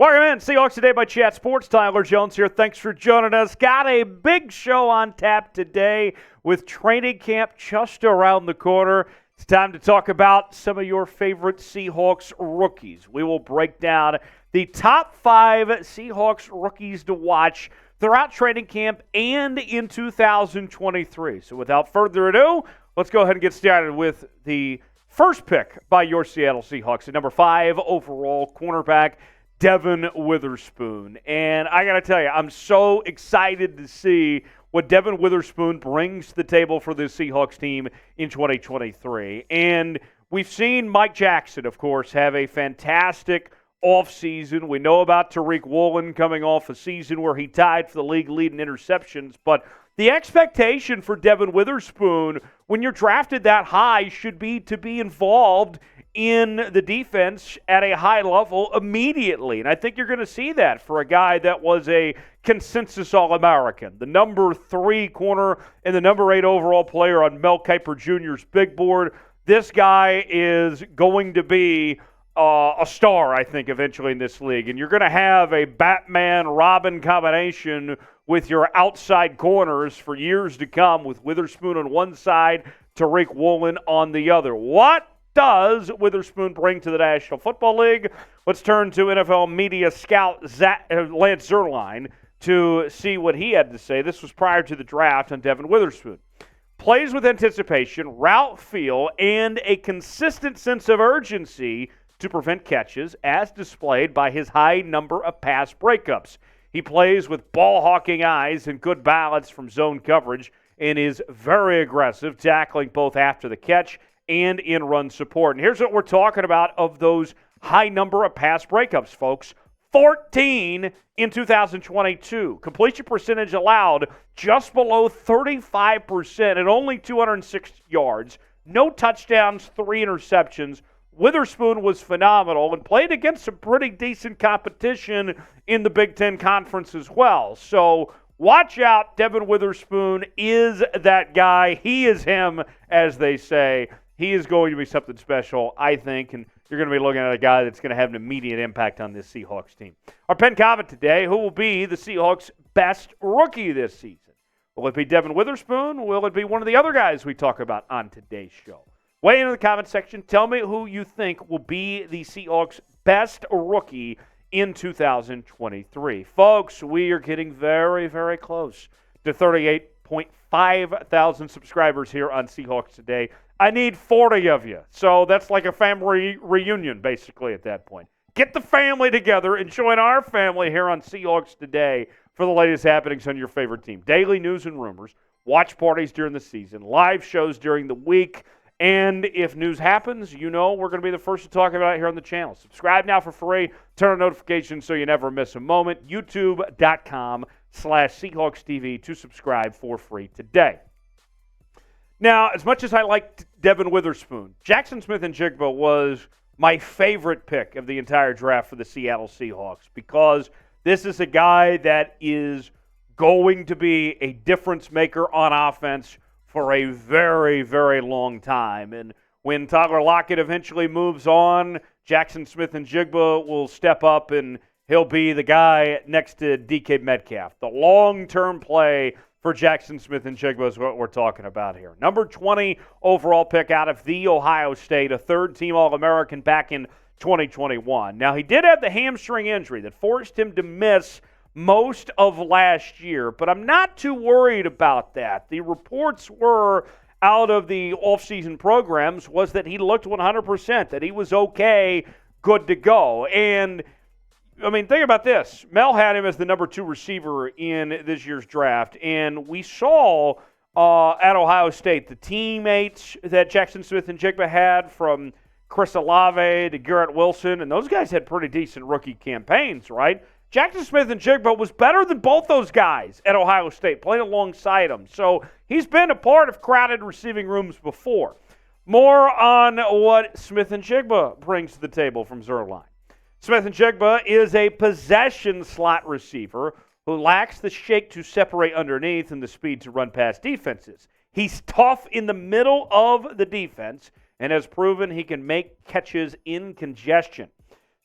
Welcome in, Seahawks Today by Chat Sports. Tyler Jones here. Thanks for joining us. Got a big show on tap today with training camp just around the corner. It's time to talk about some of your favorite Seahawks rookies. We will break down the top 5 Seahawks rookies to watch throughout training camp and in 2023. So without further ado, let's go ahead and get started with the first pick by your Seattle Seahawks. At number 5 overall, cornerback Devon Witherspoon. And I got to tell you, I'm so excited to see what Devon Witherspoon brings to the table for the Seahawks team in 2023. And we've seen Mike Jackson, of course, have a fantastic offseason. We know about Tariq Woolen coming off a season where he tied for the league lead in interceptions. But the expectation for Devon Witherspoon when you're drafted that high should be to be involved in the defense at a high level immediately. And I think you're going to see that for a guy that was a consensus All-American, the number 3 corner and the number 8 overall player on Mel Kiper Jr.'s big board. This guy is going to be a star, I think, eventually in this league. And you're going to have a Batman-Robin combination with your outside corners for years to come, with Witherspoon on one side, Tariq Woolen on the other. What does Witherspoon bring to the National Football League? Let's turn to NFL media scout Lance Zierlein to see what he had to say. This was prior to the draft on Devon Witherspoon. Plays with anticipation, route feel, and a consistent sense of urgency to prevent catches, as displayed by his high number of pass breakups. He plays with ball-hawking eyes and good balance from zone coverage and is very aggressive, tackling both after the catch and in run support. And here's what we're talking about of those high number of pass breakups, folks. 14 in 2022. Completion percentage allowed just below 35% and only 206 yards. No touchdowns, 3 interceptions. Witherspoon was phenomenal and played against some pretty decent competition in the Big Ten Conference as well. So watch out, Devon Witherspoon is that guy. He is him, as they say. He is going to be something special, I think, and you're going to be looking at a guy that's going to have an immediate impact on this Seahawks team. Our pen comment today, who will be the Seahawks' best rookie this season? Will it be Devon Witherspoon? Will it be one of the other guys we talk about on today's show? Weigh in the comment section. Tell me who you think will be the Seahawks' best rookie in 2023. Folks, we are getting very, very close to 38.5 thousand subscribers here on Seahawks Today. I need 40 of you. So that's like a family reunion, basically, at that point. Get the family together and join our family here on Seahawks Today for the latest happenings on your favorite team. Daily news and rumors, watch parties during the season, live shows during the week, and if news happens, you know we're going to be the first to talk about it here on the channel. Subscribe now for free. Turn on notifications so you never miss a moment. YouTube.com/Seahawks TV to subscribe for free today. Now, as much as I liked Devon Witherspoon, Jaxon Smith-Njigba was my favorite pick of the entire draft for the Seattle Seahawks because this is a guy that is going to be a difference maker on offense for a very, very long time. And when Tyler Lockett eventually moves on, Jaxon Smith-Njigba will step up and he'll be the guy next to DK Metcalf. The long-term play for Jaxon Smith-Njigba is what we're talking about here. Number 20 overall pick out of The Ohio State, a third-team All-American back in 2021. Now, he did have the hamstring injury that forced him to miss most of last year, but I'm not too worried about that. The reports were out of the offseason programs was that he looked 100%, that he was okay, good to go. And I mean, think about this. Mel had him as the number 2 receiver in this year's draft, and we saw at Ohio State the teammates that Jaxon Smith-Njigba had, from Chris Olave to Garrett Wilson, and those guys had pretty decent rookie campaigns, right? Jaxon Smith-Njigba was better than both those guys at Ohio State, playing alongside them. So he's been a part of crowded receiving rooms before. More on what Smith-Njigba brings to the table from Zierlein. Smith-Njigba is a possession slot receiver who lacks the shake to separate underneath and the speed to run past defenses. He's tough in the middle of the defense and has proven he can make catches in congestion.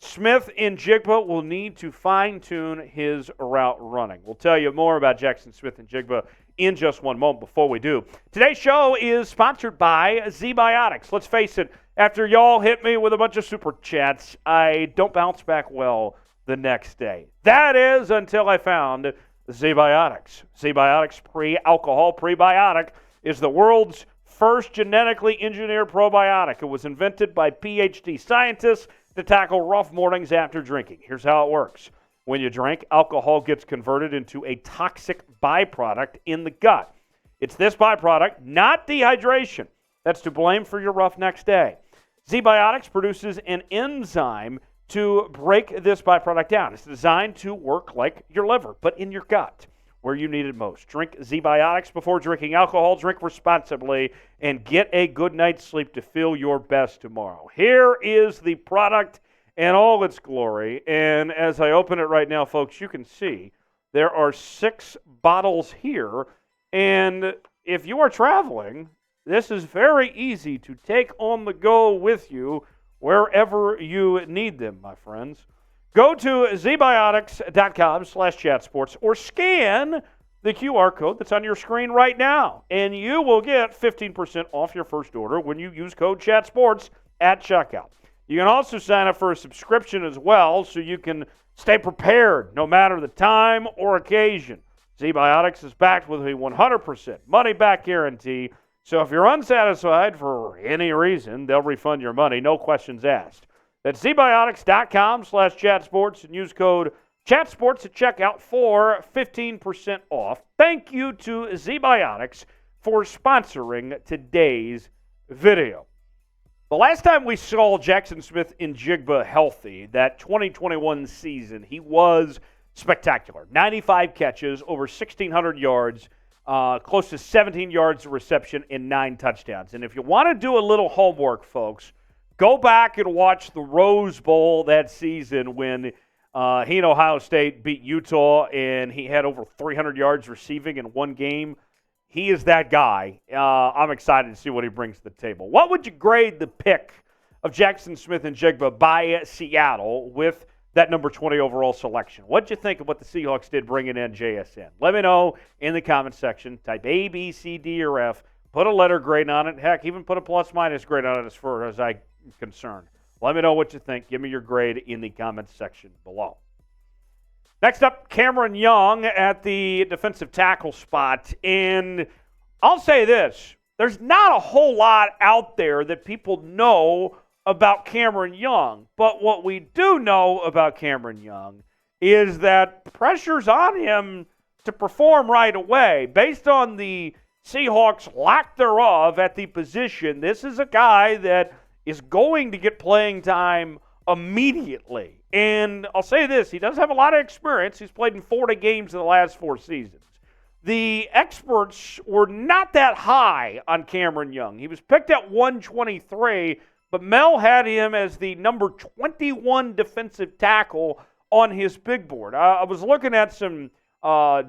SmithNjigba will need to fine-tune his route running. We'll tell you more about Jaxon Smith-Njigba in just one moment. Before we do, today's show is sponsored by ZBiotics. Let's face it, after y'all hit me with a bunch of super chats, I don't bounce back well the next day. That is until I found ZBiotics. ZBiotics Pre-Alcohol Prebiotic is the world's first genetically engineered probiotic. It was invented by PhD scientists to tackle rough mornings after drinking. Here's how it works. When you drink, alcohol gets converted into a toxic byproduct in the gut. It's this byproduct, not dehydration, that's to blame for your rough next day. ZBiotics produces an enzyme to break this byproduct down. It's designed to work like your liver, but in your gut, where you need it most. Drink ZBiotics before drinking alcohol. Drink responsibly and get a good night's sleep to feel your best tomorrow. Here is the product in all its glory. And as I open it right now, folks, you can see there are 6 bottles here. And if you are traveling, this is very easy to take on the go with you wherever you need them, my friends. Go to zbiotics.com/chatsports or scan the QR code that's on your screen right now, and you will get 15% off your first order when you use code ChatSports at checkout. You can also sign up for a subscription as well so you can stay prepared no matter the time or occasion. ZBiotics is backed with a 100% money-back guarantee, so if you're unsatisfied for any reason, they'll refund your money, no questions asked. That's zbiotics.com/chatsports and use code ChatSports at checkout for 15% off. Thank you to ZBiotics for sponsoring today's video. The last time we saw Jaxon Smith-Njigba healthy, that 2021 season, he was spectacular. 95 catches, over 1,600 yards, close to 17 yards of reception and 9 touchdowns. And if you want to do a little homework, folks, go back and watch the Rose Bowl that season when he and Ohio State beat Utah, and he had over 300 yards receiving in one game. He is that guy. I'm excited to see what he brings to the table. What would you grade the pick of Jaxon Smith-Njigba by Seattle with that number 20 overall selection? What'd you think of what the Seahawks did bringing in JSN? Let me know in the comments section. Type A, B, C, D, or F. Put a letter grade on it. Heck, even put a plus-minus grade on it as far as I'm concerned. Let me know what you think. Give me your grade in the comments section below. Next up, Cameron Young at the defensive tackle spot. And I'll say this. There's not a whole lot out there that people know about Cameron Young. But what we do know about Cameron Young is that pressure's on him to perform right away. Based on the Seahawks' lack thereof at the position, this is a guy that is going to get playing time immediately. And I'll say this, he does have a lot of experience. He's played in 40 games in the last 4 seasons. The experts were not that high on Cameron Young. He was picked at 123, but Mel had him as the number 21 defensive tackle on his big board. I was looking at some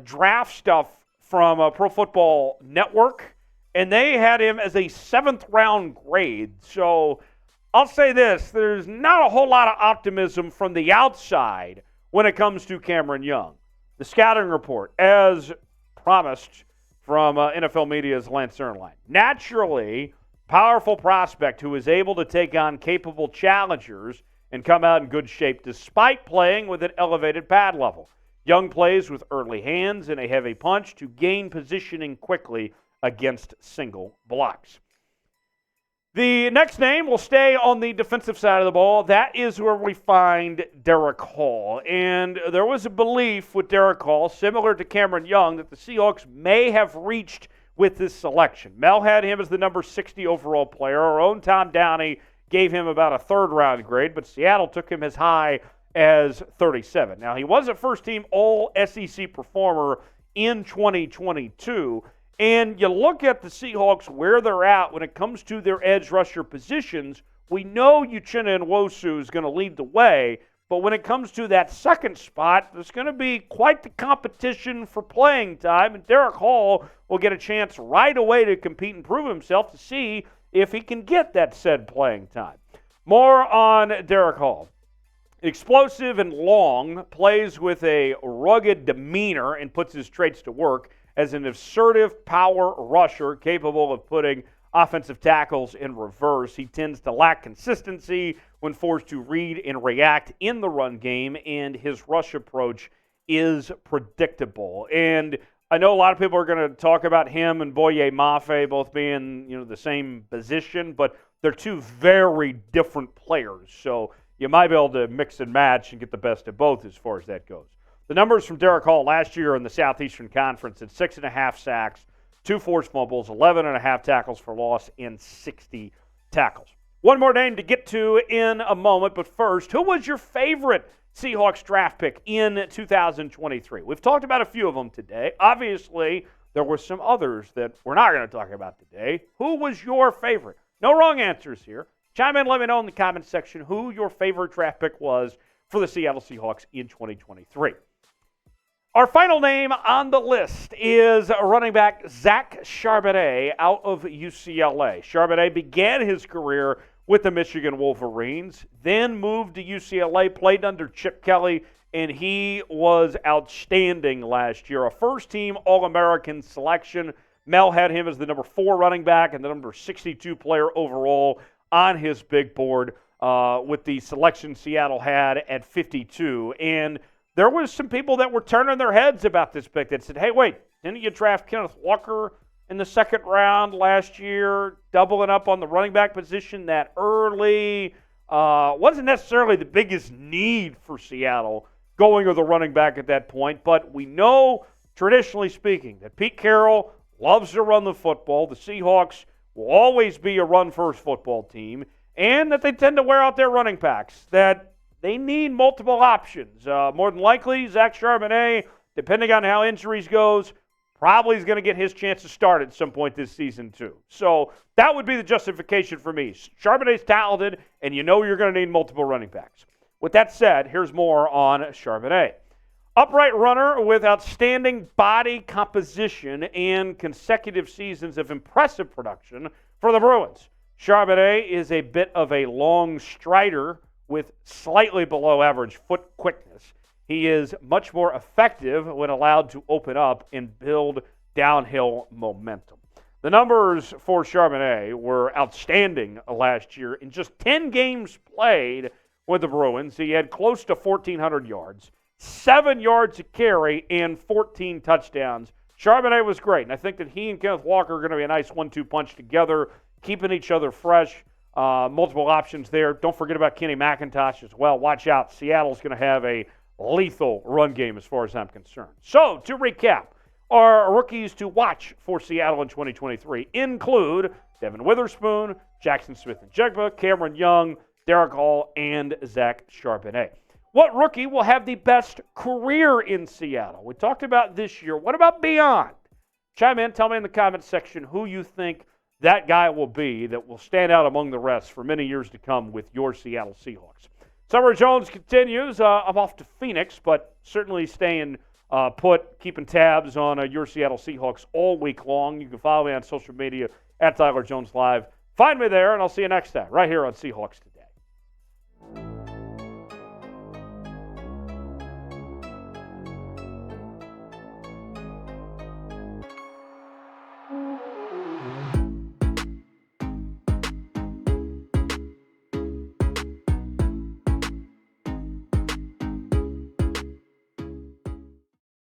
draft stuff from Pro Football Network, and they had him as a 7th-round grade. So I'll say this, there's not a whole lot of optimism from the outside when it comes to Cameron Young. The scouting report, as promised from NFL Media's Lance Erline. Naturally, powerful prospect who is able to take on capable challengers and come out in good shape despite playing with an elevated pad level. Young plays with early hands and a heavy punch to gain positioning quickly against single blocks. The next name will stay on the defensive side of the ball. That is where we find Derick Hall. And there was a belief with Derick Hall, similar to Cameron Young, that the Seahawks may have reached with this selection. Mel had him as the number 60 overall player. Our own Tom Downey gave him about a 3rd-round grade, but Seattle took him as high as 37. Now, he was a first-team All-SEC performer in 2022. And you look at the Seahawks, where they're at when it comes to their edge rusher positions, we know Uchenna Nwosu is going to lead the way, but when it comes to that second spot, there's going to be quite the competition for playing time, and Derick Hall will get a chance right away to compete and prove himself to see if he can get that said playing time. More on Derick Hall. Explosive and long, plays with a rugged demeanor and puts his traits to work as an assertive power rusher capable of putting offensive tackles in reverse. He tends to lack consistency when forced to read and react in the run game, and his rush approach is predictable. And I know a lot of people are going to talk about him and Boye Mafe both being, the same position, but they're two very different players. So you might be able to mix and match and get the best of both as far as that goes. The numbers from Derick Hall last year in the Southeastern Conference at 6.5 sacks, 2 forced fumbles, 11.5 tackles for loss, and 60 tackles. One more name to get to in a moment, but first, who was your favorite Seahawks draft pick in 2023? We've talked about a few of them today. Obviously, there were some others that we're not going to talk about today. Who was your favorite? No wrong answers here. Chime in, let me know in the comments section who your favorite draft pick was for the Seattle Seahawks in 2023. Our final name on the list is running back Zach Charbonnet out of UCLA. Charbonnet began his career with the Michigan Wolverines, then moved to UCLA, played under Chip Kelly, and he was outstanding last year. A first-team All-American selection. Mel had him as the number 4 running back and the number 62 player overall on his big board with the selection Seattle had at 52. And there was some people that were turning their heads about this pick that said, hey, wait, didn't you draft Kenneth Walker in the second round last year, doubling up on the running back position that early? Wasn't necessarily the biggest need for Seattle going with a running back at that point, but we know, traditionally speaking, that Pete Carroll loves to run the football. The Seahawks will always be a run-first football team, and that they tend to wear out their running backs, that they need multiple options. More than likely, Zach Charbonnet, depending on how injuries goes, probably is going to get his chance to start at some point this season too. So that would be the justification for me. Charbonnet's talented, and you know you're going to need multiple running backs. With that said, here's more on Charbonnet. Upright runner with outstanding body composition and consecutive seasons of impressive production for the Bruins. Charbonnet is a bit of a long strider with slightly below average foot quickness. He is much more effective when allowed to open up and build downhill momentum. The numbers for Charbonnet were outstanding last year. In just 10 games played with the Bruins, he had close to 1,400 yards, 7 yards a carry, and 14 touchdowns. Charbonnet was great, and I think that he and Kenneth Walker are going to be a nice 1-2 punch together, keeping each other fresh. Multiple options there. Don't forget about Kenny McIntosh as well. Watch out. Seattle's going to have a lethal run game as far as I'm concerned. So, to recap, our rookies to watch for Seattle in 2023 include Devon Witherspoon, Jaxon Smith-Njigba, Cameron Young, Derick Hall, and Zach Charbonnet. What rookie will have the best career in Seattle? We talked about this year. What about beyond? Chime in. Tell me in the comments section who you think that guy will be that will stand out among the rest for many years to come with your Seattle Seahawks. Summer Jones continues. I'm off to Phoenix, but certainly staying put, keeping tabs on your Seattle Seahawks all week long. You can follow me on social media at Tyler Jones Live. Find me there, and I'll see you next time right here on Seahawks Today.